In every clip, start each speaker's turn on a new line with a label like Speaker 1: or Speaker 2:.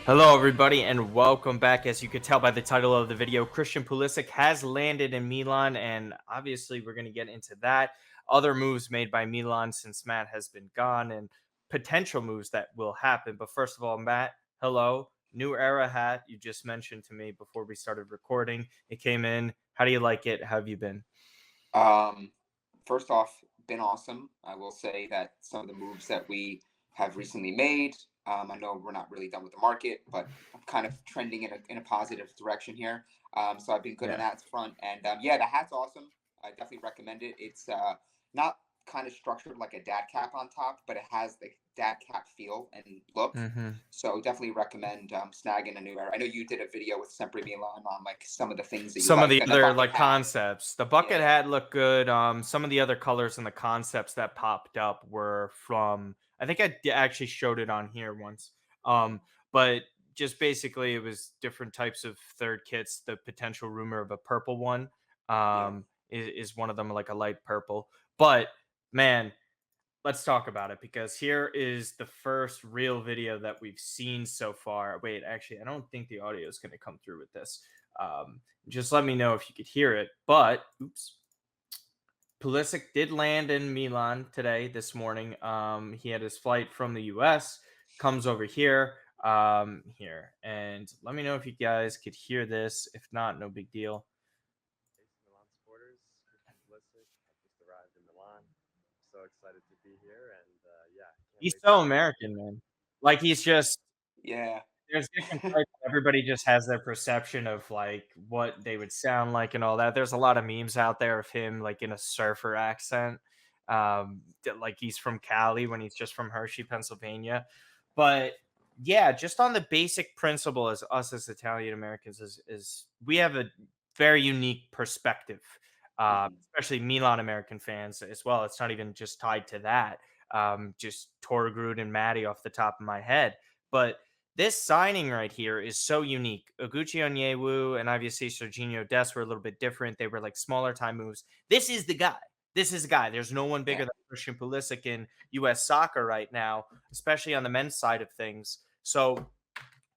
Speaker 1: Hello, everybody, and welcome back. As you could tell by the title of the video, Christian Pulisic has landed in Milan, and obviously, we're going to get into that. Other moves made by Milan since Matt has been gone, and potential moves that will happen. But first of all, Matt, hello. New era hat you just mentioned to me before we started recording. It came in. How do you like it? How have you been?
Speaker 2: Um, First off, been awesome. I will say that some of the moves that we have recently made, I know we're not really done with the market, but I'm kind of trending in a positive direction here. So I've been good on
Speaker 1: Yeah.
Speaker 2: that front. And yeah, the hat's awesome. I definitely recommend it. It's not kind of structured like a dad cap on top, but it has the dad cap feel and look.
Speaker 1: Mm-hmm.
Speaker 2: So definitely recommend snagging a new era. I know you did a video with Sempre Milan on like some of the things that you
Speaker 1: Some of
Speaker 2: like,
Speaker 1: the
Speaker 2: and the
Speaker 1: other
Speaker 2: bucket
Speaker 1: like
Speaker 2: hat.
Speaker 1: concepts. The bucket
Speaker 2: Yeah.
Speaker 1: hat looked good. Some of the other colors and the concepts that popped up were from. I think actually showed it on here once. But just basically, it was different types of third kits. The potential rumor of a purple one,
Speaker 2: Yeah.
Speaker 1: is one of them, like a light purple. But man, let's talk about it because here is the first real video that we've seen so far. Wait, actually, I don't think the audio is going to come through with this. Just let me know if you could hear it. But oops, Pulisic did land in Milan today, this morning. He had his flight from the U.S. Comes over here, and let me know if you guys could hear this. If not, no big deal.
Speaker 3: AC Milan supporters, Christian Pulisic. I've just arrived in Milan. So excited to be here, and yeah, can't
Speaker 1: He's
Speaker 3: wait to
Speaker 1: so
Speaker 3: see what.
Speaker 1: American, man. Like he's just
Speaker 2: Yeah.
Speaker 1: there's different types. Everybody just has their perception of like what they would sound like and all that. There's a lot of memes out there of him like in a surfer accent, like he's from Cali when he's just from Hershey, Pennsylvania. But yeah, just on the basic principle as us as Italian Americans is we have a very unique perspective,
Speaker 2: Mhm.
Speaker 1: especially Milan American fans as well. It's not even just tied to that. Just Torgrud and Maddie off the top of my head, but this signing right here is so unique. Oguchi Onyewu and obviously Serginho Dest were a little bit different. They were like smaller time moves. This is the guy. This is the guy. There's no one bigger
Speaker 2: Yeah.
Speaker 1: than Christian Pulisic in U.S. soccer right now, especially on the men's side of things. So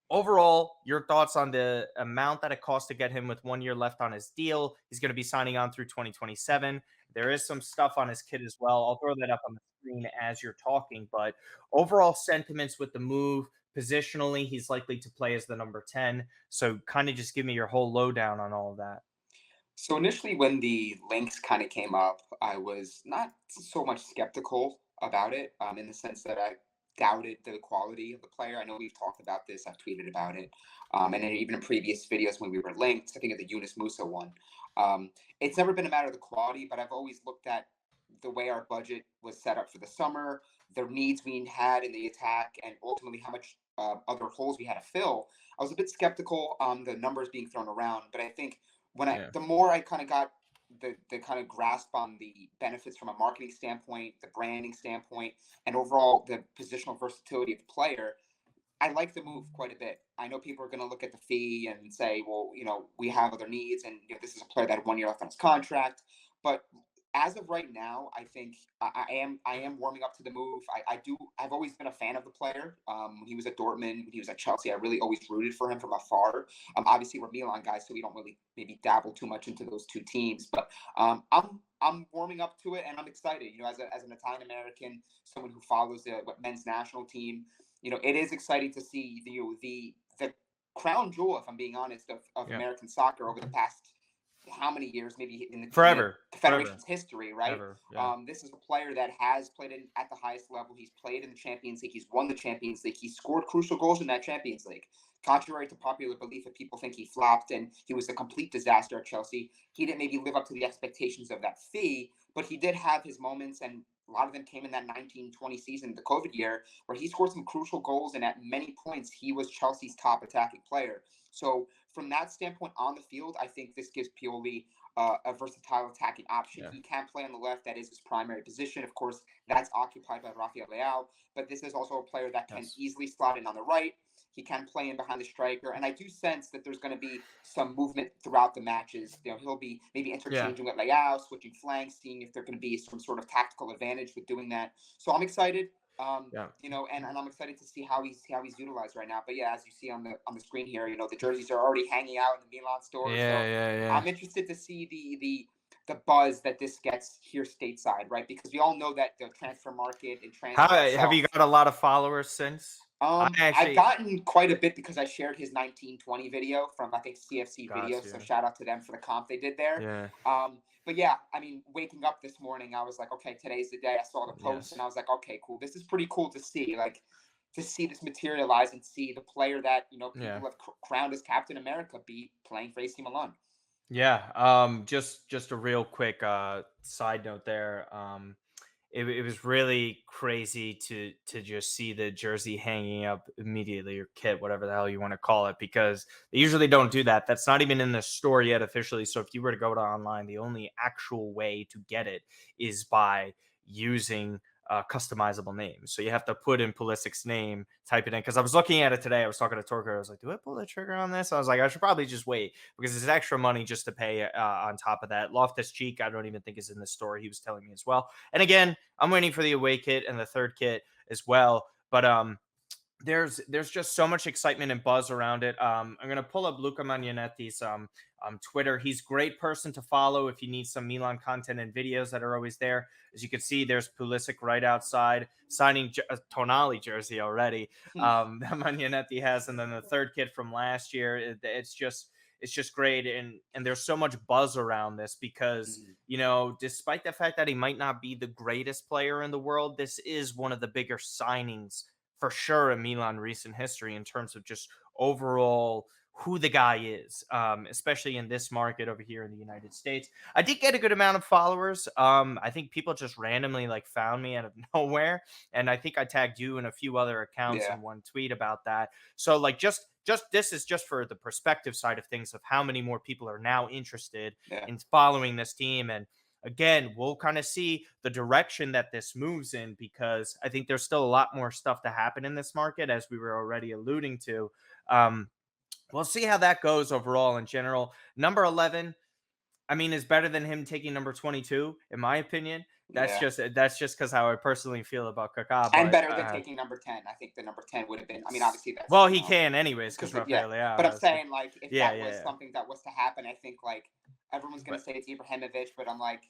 Speaker 1: overall, your thoughts on the amount that it costs to get him with 1 year left on his deal? He's going to be signing on through 2027. There is some stuff on his kit as well. I'll throw that up on the screen as you're talking. But overall sentiments with the move, positionally, he's likely to play as the number 10. So kind of just give me your whole lowdown on all of that.
Speaker 2: So initially, when the links kind of came up, I was not so much skeptical about it, in the sense that I doubted the quality of the player. I know we've talked about this. I've tweeted about it, and then even in previous videos when we were linked. I think of the Yunus Musa one. It's never been a matter of the quality, but I've always looked at the way our budget was set up for the summer, the needs we had in the attack, and ultimately how much other holes we had to fill. I was a bit skeptical on the numbers being thrown around, but I think
Speaker 1: Yeah.
Speaker 2: the more I kind of got the kind of grasp on the benefits from a marketing standpoint, the branding standpoint, and overall the positional versatility of the player, I like the move quite a bit. I know people are going to look at the fee and say, well, we have other needs, and this is a player that had 1 year left on his contract. But as of right now, I think I am warming up to the move. I've always been a fan of the player. When he was at Dortmund, when he was at Chelsea, I really always rooted for him from afar. Obviously, we're Milan guys, so we don't really maybe dabble too much into those two teams. But I'm warming up to it, and I'm excited. As an Italian American, someone who follows the men's national team, it is exciting to see the crown jewel, if I'm being honest, of
Speaker 1: Yeah.
Speaker 2: American soccer over the past how many years, maybe in the
Speaker 1: Forever. Forever.
Speaker 2: federation's history, right?
Speaker 1: Ever. Yeah.
Speaker 2: This is a player that has played at the highest level. He's played in the Champions League. He's won the Champions League. He scored crucial goals in that Champions League. Contrary to popular belief, if people think he flopped and he was a complete disaster at Chelsea, he didn't maybe live up to the expectations of that fee, but he did have his moments, and a lot of them came in that 1920 season, the COVID year, where he scored some crucial goals, and at many points, he was Chelsea's top attacking player. So, from that standpoint on the field, I think this gives Pioli a versatile attacking option.
Speaker 1: Yeah.
Speaker 2: He can play on the left. That is his primary position. Of course, that's occupied by Rafael Leao, but this is also a player that can
Speaker 1: Yes.
Speaker 2: easily slot in on the right. He can play in behind the striker, and I do sense that there's going to be some movement throughout the matches. He'll be maybe
Speaker 1: Yeah.
Speaker 2: interchanging with Leao, switching flanks, seeing if there can be some sort of tactical advantage with doing that. So I'm excited.
Speaker 1: Yeah.
Speaker 2: And I'm excited to see how he's utilized right now. But yeah, as you see on the screen here, the jerseys are already hanging out in the Milan store. So
Speaker 1: Yeah.
Speaker 2: I'm interested to see the buzz that this gets here stateside, right? Because we all know that the transfer market and
Speaker 1: How
Speaker 2: transfer
Speaker 1: have
Speaker 2: itself.
Speaker 1: you got a lot of followers since? I
Speaker 2: I've
Speaker 1: actually
Speaker 2: gotten quite a bit because I shared his 1920 video from, I think, CFC
Speaker 1: got
Speaker 2: Video.
Speaker 1: you.
Speaker 2: So shout out to them for the comp they did there.
Speaker 1: Yeah.
Speaker 2: But yeah, I mean, waking up this morning, I was like, okay, today's the day. I saw the post
Speaker 1: Yes.
Speaker 2: and I was like, okay, cool. This is pretty cool to see. Like, to see this materialize and see the player that people
Speaker 1: Yeah.
Speaker 2: have crowned as Captain America be playing for AC Milan.
Speaker 1: Yeah. Just a real quick side note there. It was really crazy to just see the jersey hanging up immediately, or kit, whatever the hell you want to call it, because they usually don't do that. That's not even in the store yet officially. So if you were to go to online, the only actual way to get it is by using customizable names. So you have to put in Pulisic's name, type it in. Because I was looking at it today. I was talking to Torker. I was like, do I pull the trigger on this? I was like, I should probably just wait because it's extra money just to pay on top of that. Loftus Cheek, I don't even think is in the store. He was telling me as well. And again, I'm waiting for the away kit and the third kit as well. But there's just so much excitement and buzz around it. I'm gonna pull up Luca Magnonetti's Twitter. He's a great person to follow if you need some Milan content and videos that are always there. As you can see, there's Pulisic right outside signing a Tonali jersey already. That Magnonetti has, and then the third kit from last year. It's just great, and there's so much buzz around this because despite the fact that he might not be the greatest player in the world, this is one of the bigger signings for sure in Milan recent history in terms of just overall who the guy is, especially in this market over here in the United States. I did get a good amount of followers. I think people just randomly found me out of nowhere, and I think I tagged you and a few other accounts in one tweet about that. So just this is just for the perspective side of things of how many more people are now interested in following this team. And again, we'll kind of see the direction that this moves in, because I think there's still a lot more stuff to happen in this market, as we were already alluding to. We'll see how that goes overall in general. Number 11, I mean, is better than him taking number 22, in my opinion. That's just because how I personally feel about Kaká.
Speaker 2: And better than taking number 10. I think the number 10 would have been. I mean, obviously that's.
Speaker 1: Well, he can anyways because Rafael Leao.
Speaker 2: But I'm saying if that was something that was to happen, I think everyone's gonna say it's Ibrahimovic, but I'm like,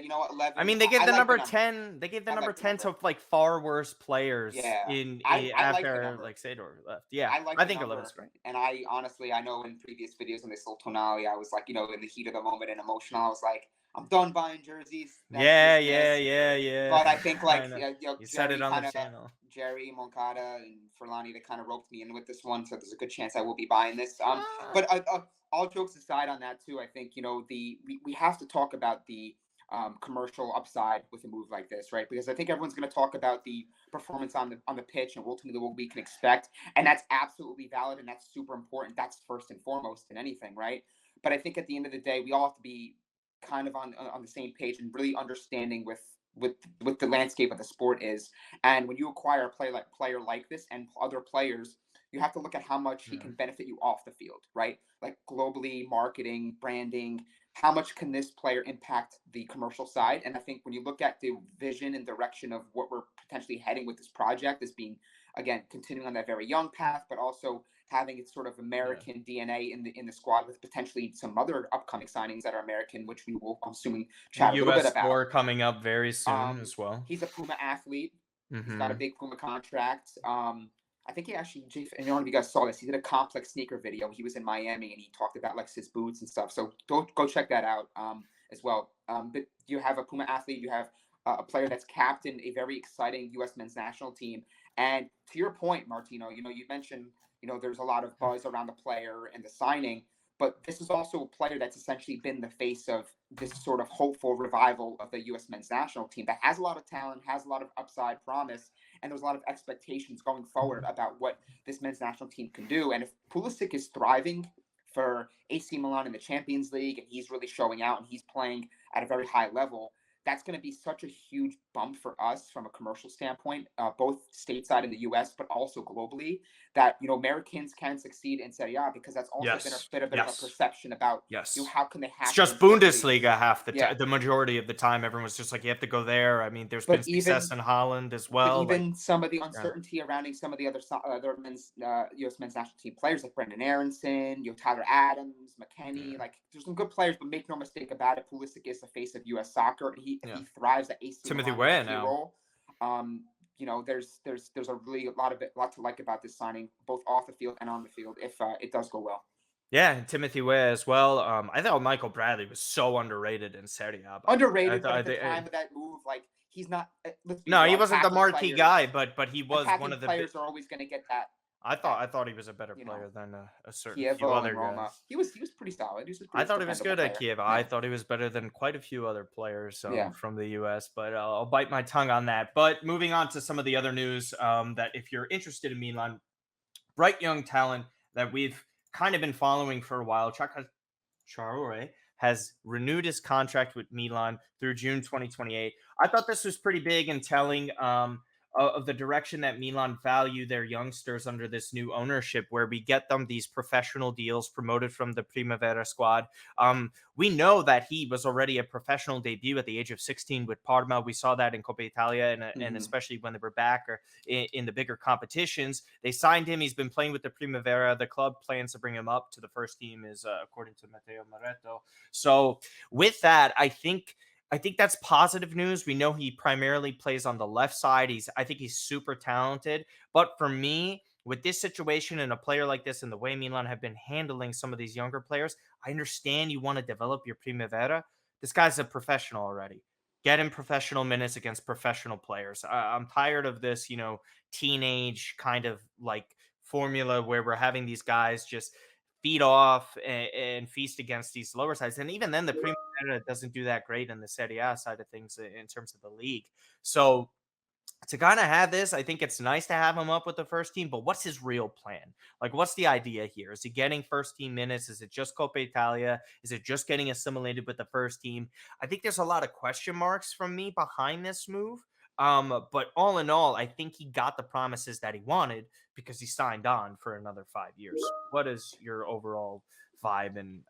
Speaker 2: you know what, 11.
Speaker 1: I mean, they gave the number 10. They gave the number 10 to far worse players.
Speaker 2: I
Speaker 1: after Sador left. Yeah, I think 11 is great.
Speaker 2: And I honestly, I know in previous videos when they sold Tonali, I was like, in the heat of the moment and emotional, I was like, I'm done buying jerseys.
Speaker 1: Yeah.
Speaker 2: But I think
Speaker 1: you said it on the channel.
Speaker 2: Jerry, Moncada, and Furlani, they kind of roped me in with this one, so there's a good chance I will be buying this. But all jokes aside on that too, I think we have to talk about the commercial upside with a move like this, right? Because I think everyone's going to talk about the performance on the pitch and ultimately what we can expect, and that's absolutely valid and that's super important. That's first and foremost in anything, right? But I think at the end of the day, we all have to be kind of on the same page and really understanding with the landscape of the sport is. And when you acquire a player like this and other players, you have to look at how much he can benefit you off the field, right? Like globally, marketing, branding, how much can this player impact the commercial side? And I think when you look at the vision and direction of what we're potentially heading with this project as being, again, continuing on that very young path, but also having its sort of American DNA in the squad with potentially some other upcoming signings that are American, which we will, I'm assuming, chat a little bit about.
Speaker 1: Tour coming up very soon as well.
Speaker 2: He's a Puma athlete. He's got a big Puma contract. I think he actually, and I don't know if you guys saw this, he did a complex sneaker video. He was in Miami and he talked about his boots and stuff. So go check that out as well. But you have a Puma athlete, you have a player that's captained a very exciting U.S. men's national team. And to your point, Martino, you mentioned, there's a lot of buzz around the player and the signing, but this is also a player that's essentially been the face of this sort of hopeful revival of the U.S. men's national team that has a lot of talent, has a lot of upside promise, and there's a lot of expectations going forward about what this men's national team can do. And if Pulisic is thriving for AC Milan in the Champions League and he's really showing out and he's playing at a very high level, that's going to be such a huge bump for us from a commercial standpoint, both stateside in the U.S., but also globally, that, Americans can succeed in Serie A, because that's also been a
Speaker 1: Yes.
Speaker 2: bit of a
Speaker 1: Yes.
Speaker 2: perception about,
Speaker 1: Yes.
Speaker 2: how can they
Speaker 1: It's
Speaker 2: hack
Speaker 1: just
Speaker 2: into different leagues?
Speaker 1: Bundesliga half
Speaker 2: Yeah.
Speaker 1: the majority of the time. Everyone's just like, you have to go there. I mean, there's been
Speaker 2: But
Speaker 1: success
Speaker 2: even
Speaker 1: in Holland as
Speaker 2: but
Speaker 1: well. Like,
Speaker 2: even some of the
Speaker 1: yeah.
Speaker 2: uncertainty surrounding some of the other men's U.S. men's national team players, like Brendan Aronson, Tyler Adams, McKennie. Like, there's some good players, but make no mistake about it, Pulisic is the face of U.S. soccer. He thrives at AC
Speaker 1: Timothy
Speaker 2: Milan
Speaker 1: Weah
Speaker 2: in a key
Speaker 1: now.
Speaker 2: role. There's a really lot to like about this signing, both off the field and on the field, if it does go well.
Speaker 1: Yeah, and Timothy Weah as well. I thought Michael Bradley was so underrated in Serie A.
Speaker 2: Underrated, but at the time of that move, like, he's not. Let's be
Speaker 1: No,
Speaker 2: real,
Speaker 1: he wasn't the
Speaker 2: attacking
Speaker 1: marquee
Speaker 2: players,
Speaker 1: guy, but he was
Speaker 2: attacking
Speaker 1: one of the.
Speaker 2: players are always going to get that.
Speaker 1: I thought he was a better
Speaker 2: You know,
Speaker 1: player than a certain few
Speaker 2: Chievo
Speaker 1: other
Speaker 2: and Roma.
Speaker 1: guys.
Speaker 2: He was pretty solid. He was a
Speaker 1: I
Speaker 2: pretty
Speaker 1: thought he was
Speaker 2: dependable
Speaker 1: good at
Speaker 2: player.
Speaker 1: Kiev. I thought he was better than quite a few other players
Speaker 2: Yeah.
Speaker 1: from the U.S., but I'll bite my tongue on that. But moving on to some of the other news, that if you're interested in Milan, bright young talent that we've kind of been following for a while, Charr has renewed his contract with Milan through June 2028. I thought this was pretty big and telling, of the direction that Milan value their youngsters under this new ownership, where we get them these professional deals promoted from the Primavera squad. We know that he was already a professional debut at the age of 16 with Parma. We saw that in Coppa Italia, and especially when they were back or in the bigger competitions. They signed him. He's been playing with the Primavera. The club plans to bring him up to the first team, is according to Matteo Moretto. So with that, I think that's positive news. We know he primarily plays on the left side. I think he's super talented. But for me, with this situation and a player like this and the way Milan have been handling some of these younger players, I understand you want to develop your Primavera. This guy's a professional already. Get him professional minutes against professional players. I'm tired of this, teenage kind of like formula where we're having these guys just feed off and feast against these lower sides. And even then, the Primavera doesn't do that great in the Serie A side of things in terms of the league. So to kind of have this, I think it's nice to have him up with the first team, but what's his real plan? Like, what's the idea here? Is he getting first team minutes? Is it just Coppa Italia? Is it just getting assimilated with the first team? I think there's a lot of question marks from me behind this move. But all in all, I think he got the promises that he wanted because he signed on for another 5 years. What is your overall vibe and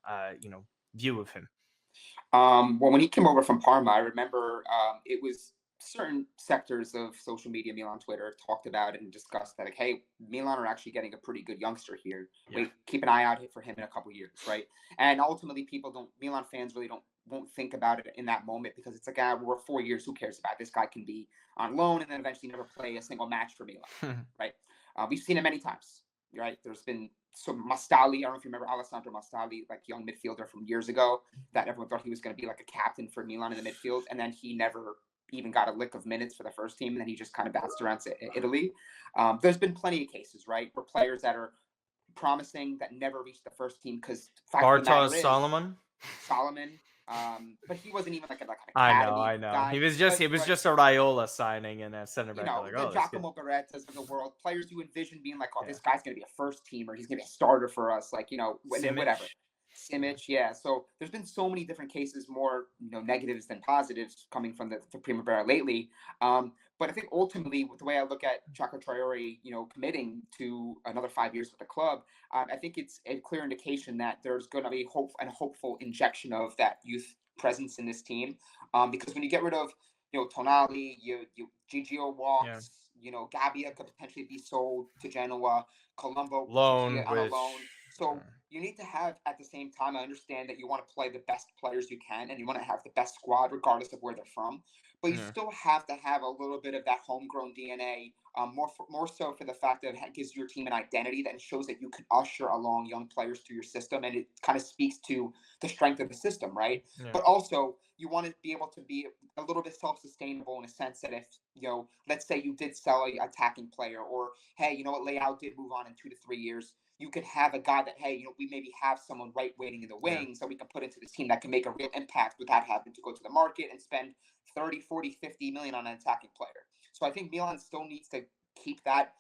Speaker 1: view of him?
Speaker 2: Well, when he came over from Parma, I remember it was certain sectors of social media, Milan Twitter, talked about it and discussed that, like, hey, Milan are actually getting a pretty good youngster here.
Speaker 1: Yeah.
Speaker 2: Wait, keep an eye out for him in a couple of years, right? And ultimately, Milan fans really won't think about it in that moment, because it's like, we're 4 years, who cares about it? This guy can be on loan and then eventually never play a single match for Milan, right? We've seen it many times, right? There's been Mastali, I don't know if you remember Alessandro Mastali, like young midfielder from years ago, that everyone thought he was going to be like a captain for Milan in the midfield, and then he never even got a lick of minutes for the first team, and then he just kind of bounced around to Italy. There's been plenty of cases, right, where players that are promising that never reached the first team because
Speaker 1: Bartosz Solomon.
Speaker 2: But he wasn't even like an academy
Speaker 1: I know.
Speaker 2: guy.
Speaker 1: He was just a Raiola signing and a center back.
Speaker 2: The Giacomo Berettas of the world, players you envision being like, this guy's going to be a first teamer. He's going to be a starter for us. Like, whatever. Simic, yeah. So there's been so many different cases, more negatives than positives, coming from the Primavera lately. But I think ultimately, with the way I look at Charr, committing to another 5 years with the club, I think it's a clear indication that there's going to be hopeful injection of that youth presence in this team. Because when you get rid of Tonali, Gigio walks. Gabbia could potentially be sold to Genoa. Colombo
Speaker 1: on
Speaker 2: a loan. So you need to have, at the same time, I understand that you want to play the best players you can and you want to have the best squad regardless of where they're from. But you still have to have a little bit of that homegrown DNA, more so for the fact that it gives your team an identity that shows that you can usher along young players through your system, and it kind of speaks to the strength of the system, right? Yeah. But also, you want to be able to be a little bit self-sustainable in a sense that if, let's say you did sell an attacking player, or, hey, Leao did move on in 2 to 3 years, you could have a guy that, hey, we maybe have someone waiting in the wings that we can put into this team that can make a real impact without having to go to the market and spend 30, 40, 50 million on an attacking player. So I think Milan still needs to keep that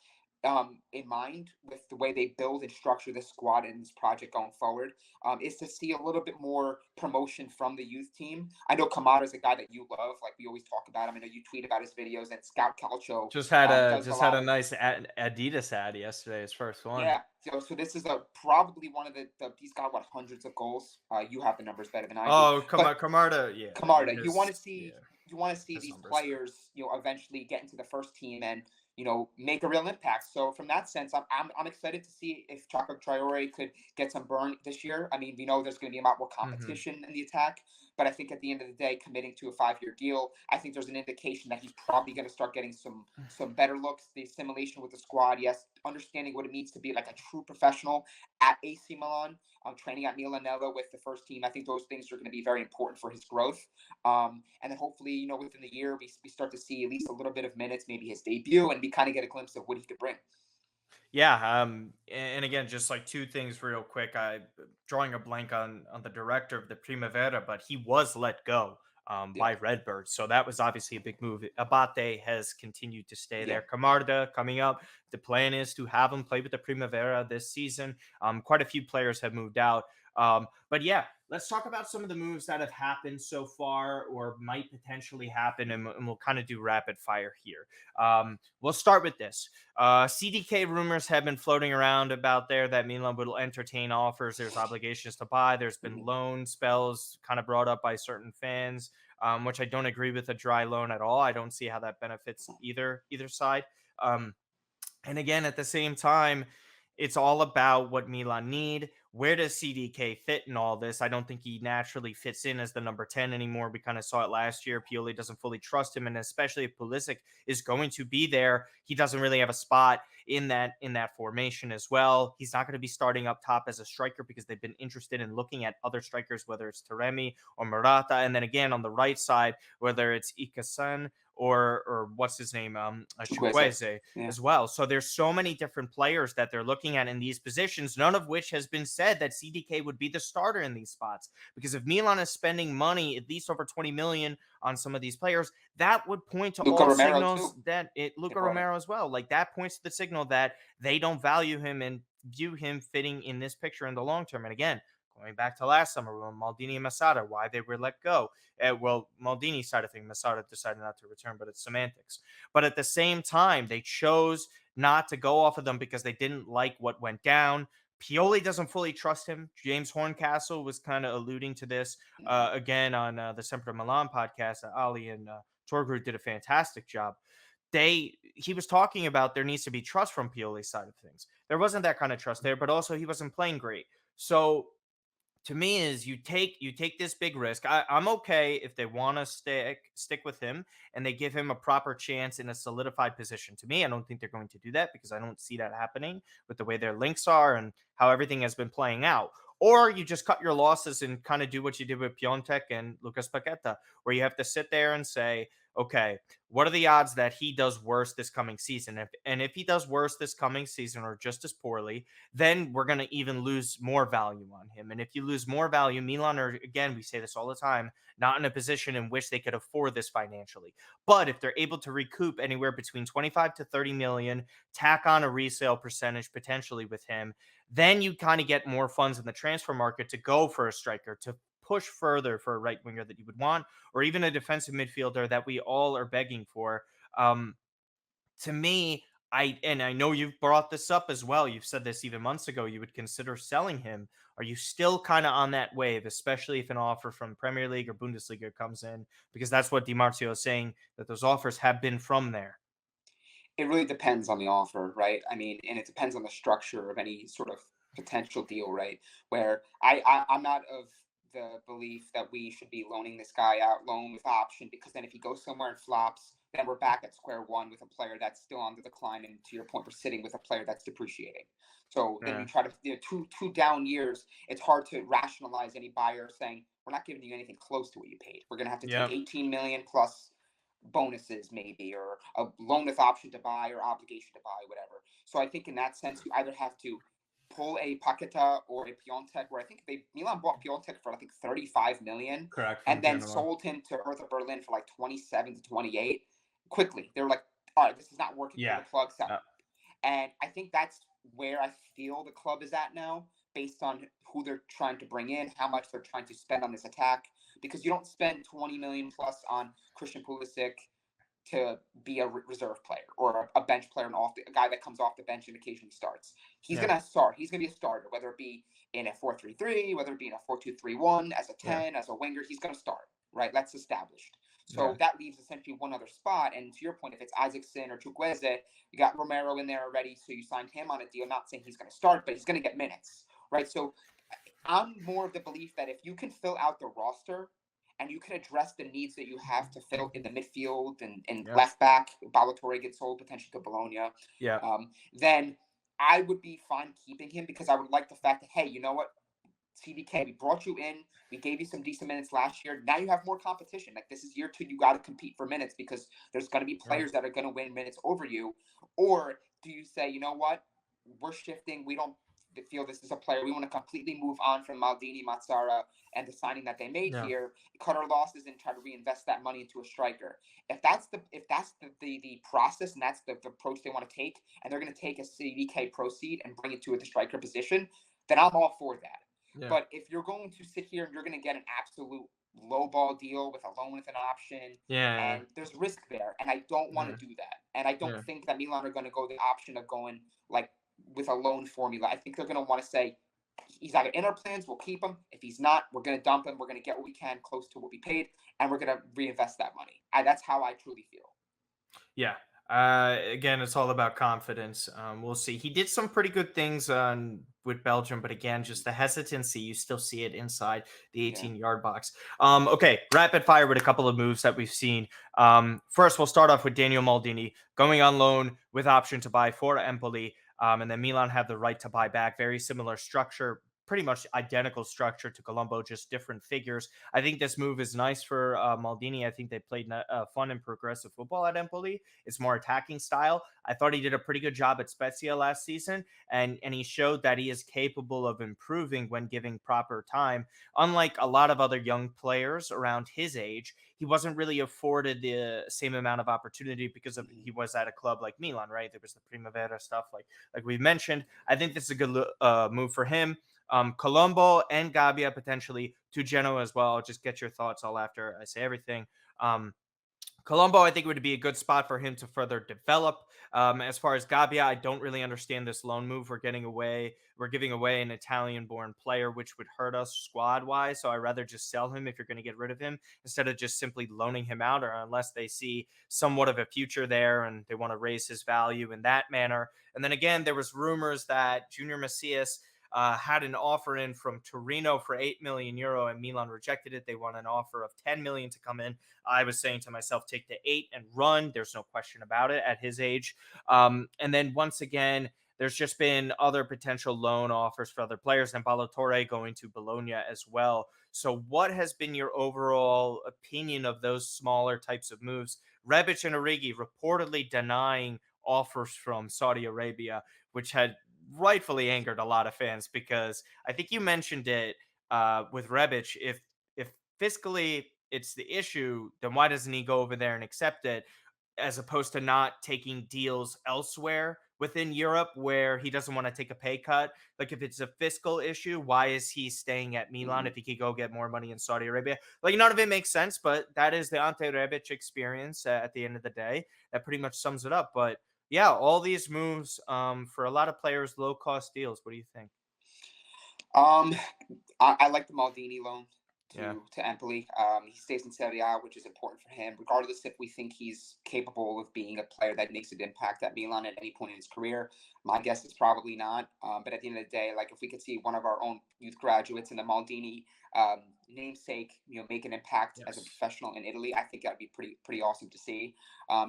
Speaker 2: in mind with the way they build and structure this squad and this project going forward, is to see a little bit more promotion from the youth team. I know Kamada is a guy that you love, like we always talk about him. I know you tweet about his videos, and Scout Calcio
Speaker 1: Just had
Speaker 2: does a
Speaker 1: a
Speaker 2: lot of.
Speaker 1: nice Adidas ad yesterday, his first one.
Speaker 2: Yeah, so this is probably one of he's got what, hundreds of goals. You have the numbers better than I do,
Speaker 1: Oh,
Speaker 2: but
Speaker 1: Camarda, yeah, I mean,
Speaker 2: Camarda, you want to see
Speaker 1: his
Speaker 2: these
Speaker 1: numbers speak.
Speaker 2: players, eventually get into the first team and make a real impact. So from that sense, I'm excited to see if Chaka Traore could get some burn this year. I mean, we know there's going to be a lot more
Speaker 1: Mhm.
Speaker 2: competition in the attack, but I think at the end of the day, committing to a 5-year deal, I think there's an indication that he's probably going to start getting some better looks. The assimilation with the squad, yes, understanding what it means to be like a true professional at AC Milan, training at Milanello with the first team. I think those things are going to be very important for his growth. And then hopefully, within the year, we start to see at least a little bit of minutes, maybe his debut, and we kind of get a glimpse of what he could bring.
Speaker 1: Yeah, and again, just like two things real quick. I drawing a blank on the director of the Primavera, but he was let go
Speaker 2: Yeah,
Speaker 1: by Redbird, so that was obviously a big move. Abate has continued to stay
Speaker 2: yeah.
Speaker 1: there. Camarda coming up. The plan is to have him play with the Primavera this season. Quite a few players have moved out. But yeah, let's talk about some of the moves that have happened so far or might potentially happen, and we'll kind of do rapid fire here. We'll start with this. CDK rumors have been floating around about there that Milan will entertain offers. There's obligations to buy. There's been
Speaker 2: Mhm.
Speaker 1: loan spells kind of brought up by certain fans, which I don't agree with a dry loan at all. I don't see how that benefits either side. Um, and again, at the same time, it's all about what Milan need. Where does CDK fit in all this? I don't think he naturally fits in as the number 10 anymore. We kind of saw it last year. Pioli doesn't fully trust him, and especially if Pulisic is going to be there, he doesn't really have a spot in that formation as well. He's not going to be starting up top as a striker because they've been interested in looking at other strikers, whether it's Taremi or Murata, and then again on the right side, whether it's Ikasan or what's his name,
Speaker 2: Chukwueze.
Speaker 1: Chukwueze
Speaker 2: Yeah.
Speaker 1: as well. So there's so many different players that they're looking at in these positions, none of which has been said that CDK would be the starter in these spots. Because if Milan is spending money, at least over 20 million on some of these players, that would point to
Speaker 2: Luca
Speaker 1: all
Speaker 2: Romero
Speaker 1: signals
Speaker 2: too.
Speaker 1: that
Speaker 2: They
Speaker 1: Luca
Speaker 2: brought in.
Speaker 1: Romero as well. Like that points to the signal that they don't value him and view him fitting in this picture in the long term. And again, going back to last summer when Maldini and Masada, why they were let go. Well, Maldini's side of things, Masada decided not to return, but it's semantics. But at the same time, they chose not to go off of them because they didn't like what went down. Pioli doesn't fully trust him. James Horncastle was kind of alluding to this
Speaker 2: Mhm.
Speaker 1: again on the Sempre Milan podcast. Ali and Torgru did a fantastic job. He was talking about there needs to be trust from Pioli's side of things. There wasn't that kind of trust there, but also he wasn't playing great. So to me is you take this big risk. I'm okay if they want to stick with him and they give him a proper chance in a solidified position. To me, I don't think they're going to do that because I don't see that happening with the way their links are and how everything has been playing out. Or you just cut your losses and kind of do what you did with Piontek and Lucas Paqueta, where you have to sit there and say, okay, what are the odds that he does worse this coming season? If he does worse this coming season or just as poorly, then we're going to even lose more value on him. And if you lose more value, Milan are, again, we say this all the time, not in a position in which they could afford this financially. But if they're able to recoup anywhere between 25 to 30 million, tack on a resale percentage potentially with him, then you kind of get more funds in the transfer market to go for a striker, to push further for a right winger that you would want, or even a defensive midfielder that we all are begging for. Um, to me, I know you've brought this up as well. You've said this even months ago. You would consider selling him. Are you still kind of on that wave, especially if an offer from Premier League or Bundesliga comes in? Because that's what Di Marzio is saying that those offers have been from there.
Speaker 2: It really depends on the offer, right? I mean, and it depends on the structure of any sort of potential deal, right? Where I'm not of the belief that we should be loaning this guy out, loan with option, because then if he goes somewhere and flops, then we're back at square one with a player that's still on the decline, and to your point, we're sitting with a player that's depreciating. So then
Speaker 1: Yeah.
Speaker 2: you try to, two down years. It's hard to rationalize any buyer saying we're not giving you anything close to what you paid. We're going to have to take
Speaker 1: Yep.
Speaker 2: 18 million plus bonuses maybe, or a loan with option to buy or obligation to buy, whatever. So I think in that sense, you either have to pull a Paqueta or a Piontek, where I think Milan bought Piontek for I think 35 million
Speaker 1: Correct, from
Speaker 2: and then
Speaker 1: Genoa.
Speaker 2: sold him to Hertha Berlin for like 27 to 28 quickly. They were like, all right, this is not working, pull
Speaker 1: Yeah.
Speaker 2: the plug, sell.
Speaker 1: Uh,
Speaker 2: And I think that's where I feel the club is at now, based on who they're trying to bring in, how much they're trying to spend on this attack. Because you don't spend 20 million plus on Christian Pulisic to be a reserve player or a bench player, and a guy that comes off the bench and occasionally starts. He's
Speaker 1: Yeah.
Speaker 2: going to start. He's going to be a starter, whether it be in a 4-3-3, whether it be in a 4-2-3-1, as a 10, as a winger. He's going to start, right? That's established. So that leaves essentially one other spot. And to your point, if it's Isaacson or Chukwueze, you got Romero in there already, so you signed him on a deal. Not saying he's going to start, but he's going to get minutes, right? So I'm more of the belief that if you can fill out the roster and you can address the needs that you have to fill in the midfield and left back, Ballatore gets sold potentially to Bologna, then I would be fine keeping him, because I would like the fact that, hey, you know what, CDK, we brought you in, we gave you some decent minutes last year. Now you have more competition. Like, this is year 2, you got to compete for minutes, because there's going to be players that are going to win minutes over you. Or do you say, you know what, we're shifting, we don't feel this is a player, we want to completely move on from Maldini, Mazzara, and the signing that they made here, cut our losses and try to reinvest that money into a striker. If that's the process, and that's the approach they want to take, and they're going to take a CDK proceed and bring it to the striker position, then I'm all for that. But if you're going to sit here and you're going to get an absolute low ball deal with a loan with an option, and there's risk there, and I don't want to do that. And I don't think that Milan are going to go the option of going like with a loan formula. I think they're going to want to say, he's either in our plans, we'll keep him. If he's not, we're going to dump him. We're going to get what we can close to what we paid, and we're going to reinvest that money. That's how I truly feel.
Speaker 1: Yeah. Again, it's all about confidence. We'll see. He did some pretty good things with Belgium, but again, just the hesitancy, you still see it inside the 18-yard box. Okay, rapid fire with a couple of moves that we've seen. First, we'll start off with Daniel Maldini going on loan with option to buy for Empoli, and then Milan have the right to buy back. Very similar structure, pretty much identical structure to Colombo, just different figures. I think this move is nice for Maldini. I think they played fun and progressive football at Empoli. It's more attacking style. I thought he did a pretty good job at Spezia last season, and he showed that he is capable of improving when given proper time. Unlike a lot of other young players around his age, he wasn't really afforded the same amount of opportunity because he was at a club like Milan, right? There was the Primavera stuff, like we mentioned. I think this is a good move for him. Colombo and Gabbia potentially to Genoa as well. I'll just get your thoughts all after I say everything. Colombo, I think, would be a good spot for him to further develop. As far as Gabbia, I don't really understand this loan move. We're giving away an Italian-born player, which would hurt us squad-wise. So I'd rather just sell him if you're going to get rid of him, instead of just simply loaning him out, or unless they see somewhat of a future there and they want to raise his value in that manner. And then again, there was rumors that Junior Macias had an offer in from Torino for €8 million, and Milan rejected it. They want an offer of 10 million to come in. I was saying to myself, take the 8 and run. There's no question about it at his age. And then once again, there's just been other potential loan offers for other players, and Ballatore going to Bologna as well. So what has been your overall opinion of those smaller types of moves? Rebic and Origi reportedly denying offers from Saudi Arabia, which had rightfully angered a lot of fans, because I think you mentioned it with Rebic. If fiscally it's the issue, then why doesn't he go over there and accept it, as opposed to not taking deals elsewhere within Europe where he doesn't want to take a pay cut? Like, if it's a fiscal issue, why is he staying at Milan if he could go get more money in Saudi Arabia? Like, none of it makes sense, but that is the Ante Rebic experience at the end of the day. That pretty much sums it up. But yeah, all these moves for a lot of players, low cost deals. What do you think?
Speaker 2: I like the Maldini loan to Empoli. He stays in Serie A, which is important for him, regardless if we think he's capable of being a player that makes an impact at Milan at any point in his career. My guess is probably not. But at the end of the day, like, if we could see one of our own youth graduates in the Maldini namesake, make an impact as a professional in Italy, I think that'd be pretty awesome to see.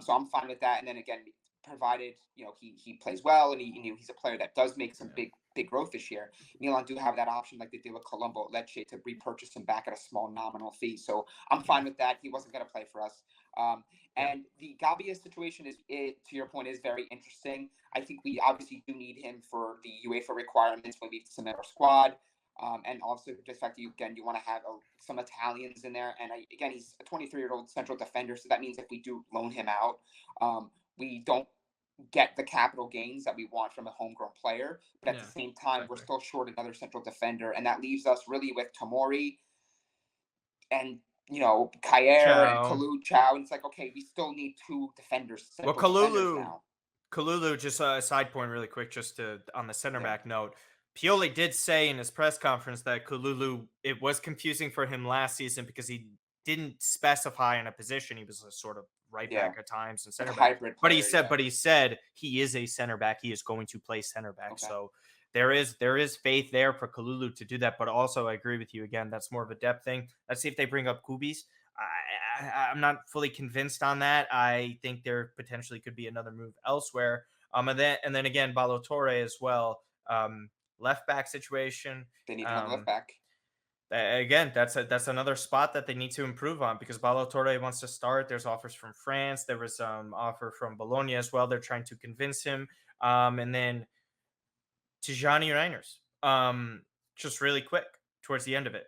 Speaker 2: So I'm fine with that. And then again, provided he plays well and he's a player that does make some big growth this year, Milan do have that option, like they did with Colombo at Lecce, to repurchase him back at a small nominal fee. So I'm fine with that. He wasn't going to play for us. And the Gabbia situation to your point, is very interesting. I think we obviously do need him for the UEFA requirements when we submit our squad. And also just the fact that you want to have some Italians in there. And again, he's a 23-year-old central defender. So that means if we do loan him out, we don't get the capital gains that we want from a homegrown player, but at
Speaker 1: Yeah,
Speaker 2: the same time, we're
Speaker 1: exactly.
Speaker 2: still short another central defender, and that leaves us really with Tomori and Kjaer and
Speaker 1: Ciao.
Speaker 2: Kalu Chow, and it's like, okay, we still need two defenders,
Speaker 1: Well,
Speaker 2: central defenders now.
Speaker 1: Kalulu, just a side point really quick, just to on the center
Speaker 2: Yeah,
Speaker 1: back note. Pioli did say in his press conference that Kalulu, it was confusing for him last season because he didn't specify in a position. He was a sort of right
Speaker 2: yeah,
Speaker 1: back at times and
Speaker 2: like
Speaker 1: center
Speaker 2: a
Speaker 1: back.
Speaker 2: hybrid
Speaker 1: But he
Speaker 2: player.
Speaker 1: said,
Speaker 2: Yeah.
Speaker 1: but he said he is a center back. He is going to play center back.
Speaker 2: Okay.
Speaker 1: So there is faith there for Kalulu to do that. But also, I agree with you again. That's more of a depth thing. Let's see if they bring up Kubis. I'm not fully convinced on that. I think there potentially could be another move elsewhere. And then again, Balotore as well. Left back situation.
Speaker 2: They need another left back.
Speaker 1: Again, that's another spot that they need to improve on because Balotore wants to start. There's offers from France. There was offer from Bologna as well. They're trying to convince him. And then Tijani Reiners. Just really quick towards the end of it.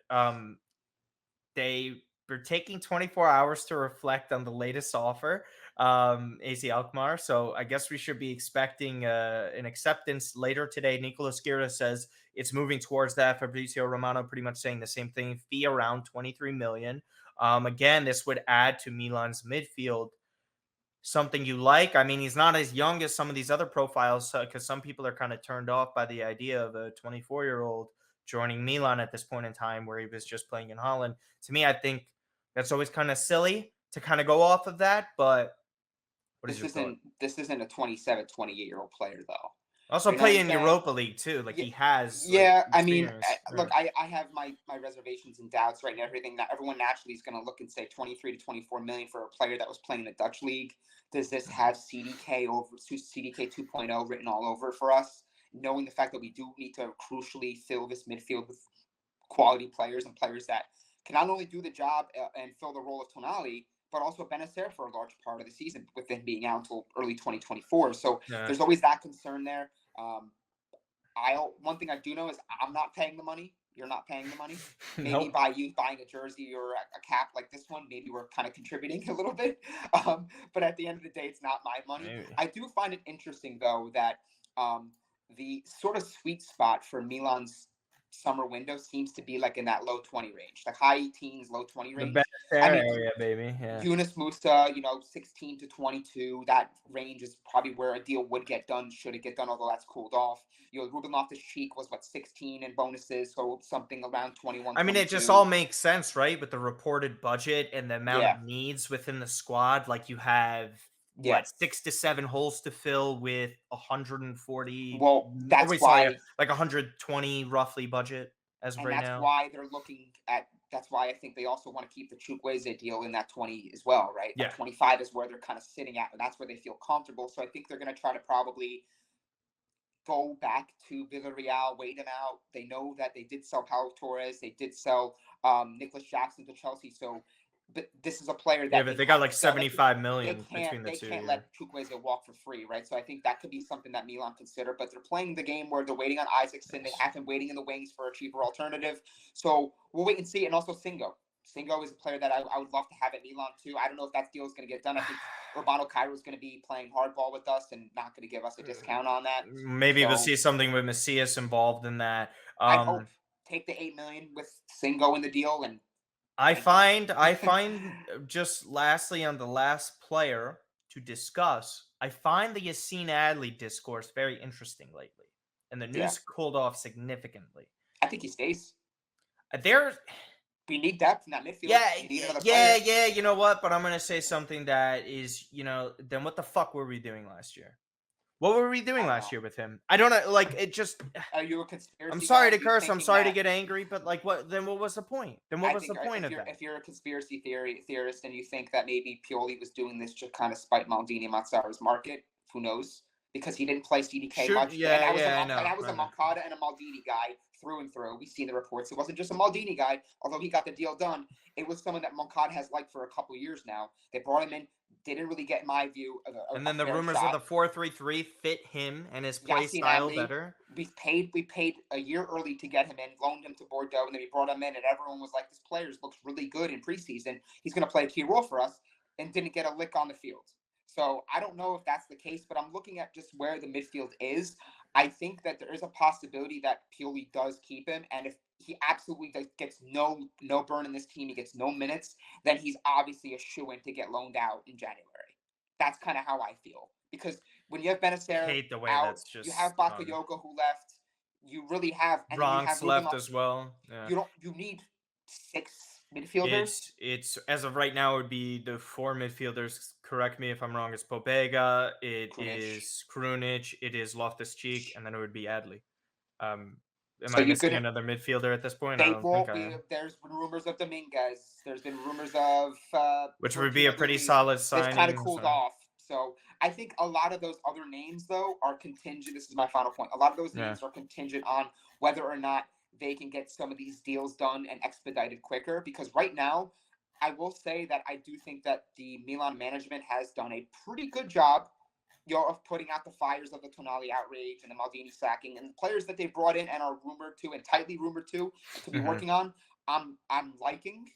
Speaker 1: They were taking 24 hours to reflect on the latest offer, AC Alkmaar. So I guess we should be expecting an acceptance later today. Nicolas Guerra says it's moving towards that. Fabrizio Romano pretty much saying the same thing. Fee around 23 million. Again, this would add to Milan's midfield. Something you like. I mean, he's not as young as some of these other profiles because some people are kind of turned off by the idea of a 24-year-old joining Milan at this point in time where he was just playing in Holland. To me, I think that's always kind of silly to kind of go off of that. But what is your thought?
Speaker 2: This isn't a 27, 28-year-old player though.
Speaker 1: Also
Speaker 2: You know what
Speaker 1: play
Speaker 2: I'm
Speaker 1: in
Speaker 2: saying?
Speaker 1: Europa League too. Like
Speaker 2: Yeah,
Speaker 1: he has like
Speaker 2: yeah. I mean,
Speaker 1: experience.
Speaker 2: look, I have my reservations and doubts right now. Everything that everyone naturally is going to look and say 23 to 24 million for a player that was playing in the Dutch league. Does this have CDK 2.0 written all over for us? Knowing the fact that we do need to crucially fill this midfield with quality players and players that can not only do the job and fill the role of Tonali, but also Benacer for a large part of the season, with him being out until early 2024. So
Speaker 1: Yeah.
Speaker 2: there's always that concern there. One thing I do know is I'm not paying the money. You're not paying the money. Maybe
Speaker 1: Nope.
Speaker 2: by you buying a jersey or a cap like this one, maybe we're kind of contributing a little bit. But at the end of the day, it's not my money.
Speaker 1: Maybe.
Speaker 2: I do find it interesting, though, that the sort of sweet spot for Milan's summer window seems to be like in that low 20 range, like high teens, low 20
Speaker 1: The
Speaker 2: range.
Speaker 1: Benacer
Speaker 2: I mean,
Speaker 1: area, baby. Yeah.
Speaker 2: Yunus Musa, 16 to 22. That range is probably where a deal would get done, should it get done, although that's cooled off. Ruben Loftus-Cheek was, 16 in bonuses, so something around 21,
Speaker 1: I mean, it just
Speaker 2: 22.
Speaker 1: all makes sense, right? With the reported budget and the amount
Speaker 2: Yeah.
Speaker 1: of needs within the squad. Like you have
Speaker 2: Yeah.
Speaker 1: 6 to 7 holes to fill with 140.
Speaker 2: Well, that's
Speaker 1: wait, sorry,
Speaker 2: why,
Speaker 1: like 120 roughly budget as of
Speaker 2: and
Speaker 1: right
Speaker 2: that's
Speaker 1: now.
Speaker 2: why they're looking at. That's why I think they also want to keep the Chukwueze deal in that 20 as well, right?
Speaker 1: Yeah.
Speaker 2: That 25 is where they're kind of sitting at, and that's where they feel comfortable. So I think they're going to try to probably go back to Villarreal, wait him out. They know that they did sell Paulo Torres, they did sell Nicholas Jackson to Chelsea. So, but this is a player that
Speaker 1: Yeah, but they got
Speaker 2: have
Speaker 1: like
Speaker 2: to sell.
Speaker 1: 75
Speaker 2: They
Speaker 1: million
Speaker 2: can't.
Speaker 1: between the
Speaker 2: They
Speaker 1: two.
Speaker 2: can't
Speaker 1: Yeah.
Speaker 2: let Chukwueze walk for free, right? So I think that could be something that Milan consider. But they're playing the game where they're waiting on Isaacson. They have him waiting in the wings for a cheaper alternative. So we'll wait and see. And also Singo. Singo is a player that I would love to have at Milan too. I don't know if that deal is going to get done. I think Urbano Cairo is going to be playing hardball with us and not going to give us a discount on that.
Speaker 1: Maybe we'll
Speaker 2: So-
Speaker 1: see something with Macias involved in that.
Speaker 2: I hope. Take the 8 million with Singo in the deal, and
Speaker 1: I find just lastly on the last player to discuss, I find the Yassine Adli discourse very interesting lately. And the news
Speaker 2: Yeah.
Speaker 1: cooled off significantly.
Speaker 2: I think he stays.
Speaker 1: There
Speaker 2: We need depth in that midfield.
Speaker 1: Yeah,
Speaker 2: We need another
Speaker 1: yeah,
Speaker 2: player.
Speaker 1: yeah, you know what? But I'm gonna say something that is, then what the fuck were we doing last year? What were we doing
Speaker 2: I don't
Speaker 1: last
Speaker 2: know.
Speaker 1: year with him? I don't know, like it just
Speaker 2: Are you a conspiracy?
Speaker 1: I'm sorry
Speaker 2: guy?
Speaker 1: to
Speaker 2: Are you
Speaker 1: curse, I'm
Speaker 2: thinking
Speaker 1: sorry to
Speaker 2: that-
Speaker 1: get angry, but like what was the point? Then what
Speaker 2: I
Speaker 1: was
Speaker 2: think
Speaker 1: the point of
Speaker 2: if
Speaker 1: that?
Speaker 2: if you're a conspiracy theorist and you think that maybe Pioli was doing this to kind of spite Maldini Mazzara's market, who knows? Because he didn't play CDK much.
Speaker 1: Yeah,
Speaker 2: and
Speaker 1: yeah,
Speaker 2: I was a Moncada and a Maldini guy through and through. We've seen the reports. It wasn't just a Maldini guy, although he got the deal done. It was someone that Moncada has liked for a couple years now. They brought him in, didn't really get, in my view,
Speaker 1: And then the rumors of the 4-3-3 fit him and his play
Speaker 2: Yassine
Speaker 1: style
Speaker 2: Adli,
Speaker 1: better.
Speaker 2: We paid a year early to get him in, loaned him to Bordeaux, and then we brought him in, and everyone was like, "This player looks really good in preseason. He's going to play a key role for us," and didn't get a lick on the field. So I don't know if that's the case, but I'm looking at just where the midfield is. I think that there is a possibility that Pioli does keep him, and if he absolutely gets no burn in this team, he gets no minutes, then he's obviously a shoo-in to get loaned out in January. That's kind of how I feel, because when you have Benacer
Speaker 1: Hate the way
Speaker 2: out,
Speaker 1: that's
Speaker 2: you
Speaker 1: just
Speaker 2: have Bakayoko who left. You really have, and then you have
Speaker 1: Bronx
Speaker 2: Ruben.
Speaker 1: left as well. Yeah.
Speaker 2: You need 6 midfielders.
Speaker 1: It's as of right now it would be the 4 midfielders. Correct me if I'm wrong. It's Pobega, it
Speaker 2: Krunic.
Speaker 1: is Krunic, it is Loftus-Cheek, and then it would be Adley. Am
Speaker 2: So
Speaker 1: I
Speaker 2: you
Speaker 1: missing
Speaker 2: could
Speaker 1: another midfielder at this point? I
Speaker 2: they
Speaker 1: don't think
Speaker 2: will
Speaker 1: I
Speaker 2: be.
Speaker 1: am.
Speaker 2: There's been rumors of Dominguez. There's been rumors of
Speaker 1: Which would be a
Speaker 2: Martino
Speaker 1: pretty
Speaker 2: Luis.
Speaker 1: solid
Speaker 2: It's kind of
Speaker 1: signing.
Speaker 2: cooled
Speaker 1: So
Speaker 2: off. So I think a lot of those other names, though, are contingent. This is my final point. A lot of those
Speaker 1: yeah.
Speaker 2: names are contingent on whether or not they can get some of these deals done and expedited quicker. Because right now, I will say that I do think that the Milan management has done a pretty good job, of putting out the fires of the Tonali outrage and the Maldini sacking, and the players that they brought in and are rumored to and tightly rumored to be
Speaker 1: Mhm.
Speaker 2: working on. I'm liking,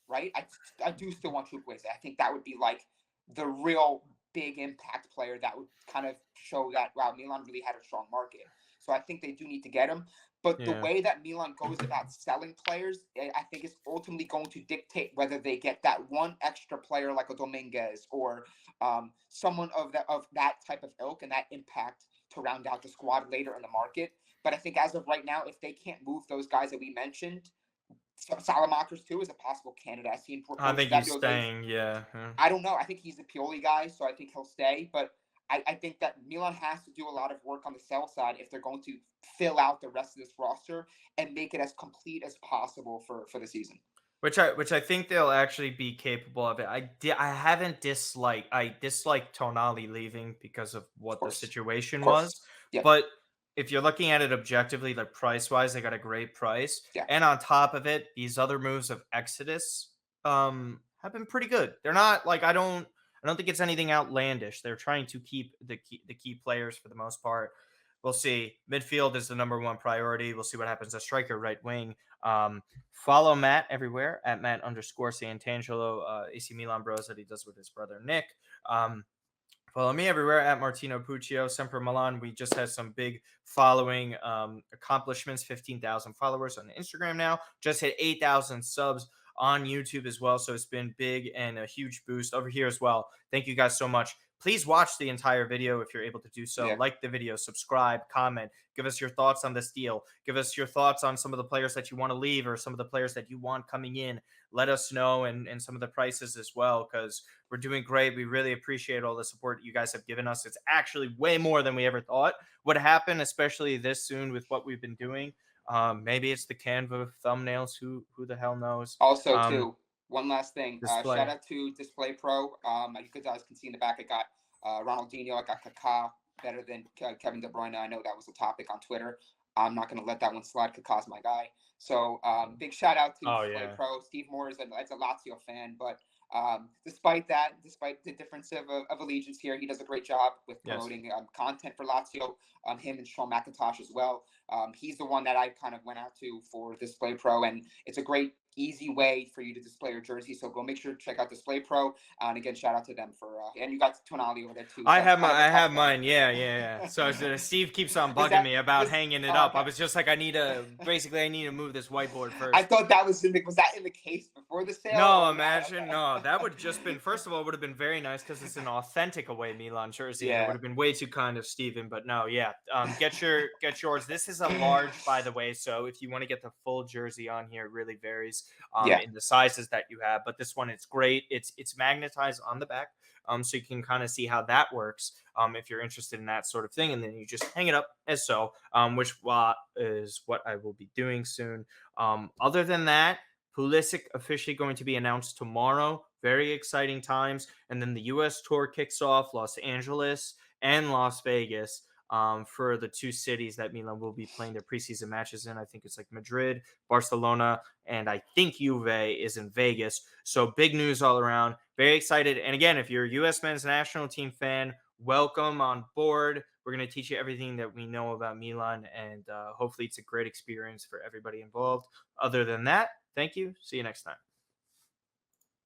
Speaker 2: right? I do still want Chukwueze. I think that would be like the real big impact player that would kind of show that, wow, Milan really had a strong market. So I think they do need to get him. But the
Speaker 1: Yeah.
Speaker 2: way that Milan goes about selling players, I think is ultimately going to dictate whether they get that one extra player like a Dominguez or someone of that type of ilk and that impact to round out the squad later in the market. But I think as of right now, if they can't move those guys that we mentioned, Salamakers too is a possible candidate. I've seen
Speaker 1: I
Speaker 2: reports
Speaker 1: think
Speaker 2: that
Speaker 1: he's staying. Yeah.
Speaker 2: I don't know. I think he's a Pioli guy, so I think he'll stay. But I think that Milan has to do a lot of work on the sell side if they're going to fill out the rest of this roster and make it as complete as possible for the season.
Speaker 1: Which I think they'll actually be capable of it. I haven't disliked I disliked Tonali leaving because of
Speaker 2: Of
Speaker 1: what the
Speaker 2: course. Of
Speaker 1: situation was.
Speaker 2: course. Yeah.
Speaker 1: But if you're looking at it objectively, like price wise, they got a great price.
Speaker 2: Yeah.
Speaker 1: And on top of it, these other moves of Exodus have been pretty good. They're not like I don't think it's anything outlandish. They're trying to keep the key players for the most part. We'll see. Midfield is the number one priority. We'll see what happens. A striker, right wing. Follow Matt everywhere at Matt_Santangelo, AC Milan Bros that he does with his brother Nick. Follow me everywhere at Martino Puccio, Sempre Milan. We just had some big following accomplishments, 15,000 followers on Instagram now. Just hit 8,000 subs on YouTube as well. So it's been big and a huge boost over here as well. Thank you guys so much. Please watch the entire video if you're able to do so.
Speaker 2: Yeah.
Speaker 1: Like the video, subscribe, comment, give us your thoughts on this deal. Give us your thoughts on some of the players that you want to leave or some of the players that you want coming in. Let us know and some of the prices as well, because we're doing great. We really appreciate all the support you guys have given us. It's actually way more than we ever thought would happen, especially this soon with what we've been doing. Maybe it's the Canva thumbnails. Who the hell knows?
Speaker 2: Also, too, one last thing.
Speaker 1: Display.
Speaker 2: Shout out to Display Pro. You guys can see in the back, I got Ronaldinho. I got Kaká better than Kevin De Bruyne. I know that was a topic on Twitter. I'm not going to let that one slide. Kaká's my guy. So big shout out to Display Pro. Steve Moore is a Lazio fan, but despite the difference of allegiance here, he does a great job with promoting content for Lazio. Him and Sean McIntosh as well. He's the one that I kind of went out to for Display Pro, and it's a great, easy way for you to display your jersey. So go make sure to check out Display Pro. And again, shout out to them for and you got Tonali over there too. So
Speaker 1: I have mine. Yeah. So Steve keeps on bugging me about hanging it up. Okay. I was just like, I need to move this whiteboard first.
Speaker 2: I thought that was that in the case before the sale?
Speaker 1: No, imagine. No, that would just been, first of all, it would have been very nice because it's an authentic away Milan jersey. Yeah. It would have been way too kind of Steven, but no, yeah. Get yours. This is a large, by the way. So if you want to get the full jersey on here, it really varies in the sizes that you have. But this one, it's great. It's magnetized on the back. So you can kind of see how that works if you're interested in that sort of thing. And then you just hang it up as so, which is what I will be doing soon. Other than that, Pulisic officially going to be announced tomorrow. Very exciting times. And then the U.S. tour kicks off, Los Angeles and Las Vegas. For the two cities that Milan will be playing their preseason matches in. I think it's like Madrid, Barcelona, and I think Juve is in Vegas. So big news all around. Very excited. And again, if you're a U.S. men's national team fan, welcome on board. We're going to teach you everything that we know about Milan, and hopefully it's a great experience for everybody involved. Other than that, thank you. See you next time.